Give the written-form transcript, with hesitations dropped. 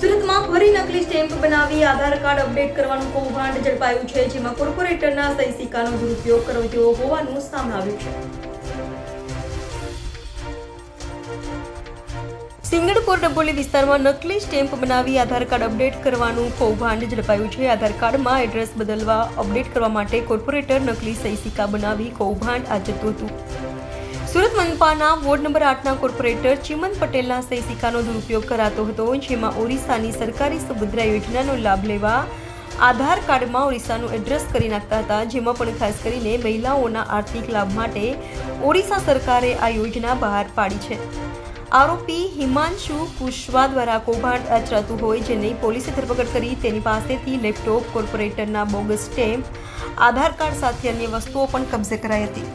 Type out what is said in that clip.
સુરતમાં ફરી નકલી સ્ટેમ્પ બનાવી આધાર કાર્ડ અપડેટ કરવાનું કૌભાંડ ઝડપાયું છે, જેમાં કોર્પોરેટરના સહી સિક્કાનો દુરુપયોગ કરાયો હોવાનું સામે આવ્યું છે। સિંગણપુર ડબોલી વિસ્તારમાં નકલી સ્ટેમ્પ બનાવી આધાર કાર્ડ અપડેટ કરવાનું કૌભાંડ ઝડપાયું છે। આધાર કાર્ડમાં એડ્રેસ બદલવા અપડેટ કરવા માટે કોર્પોરેટર નકલી સહી સિક્કા બનાવી કૌભાંડ આચરતું હતું। સુરત મનપાના વોર્ડ નંબર 8ના કોર્પોરેટર ચિમન પટેલના સહી સિક્કાનો દુરુપયોગ કરાતો હતો, જેમાં ઓરિસ્સાની સરકારી સુભદ્રા યોજનાનો લાભ લેવા આધાર કાર્ડમાં ઓરિસ્સાનું એડ્રેસ કરી નાખતા હતા, જેમાં પણ ખાસ કરીને મહિલાઓના આર્થિક લાભ માટે ઓરિસ્સા સરકારે આ યોજના બહાર પાડી છે। આરોપી હિમાંશુ કુશવા દ્વારા કૌભાંડ આચરાતું હોય, જેની પોલીસે ધરપકડ કરી તેની પાસેથી લેપટોપ, કોર્પોરેટરના બોગસ સ્ટેમ્પ, આધાર કાર્ડ સાથે અન્ય વસ્તુઓ પણ કબજે કરાઈ હતી।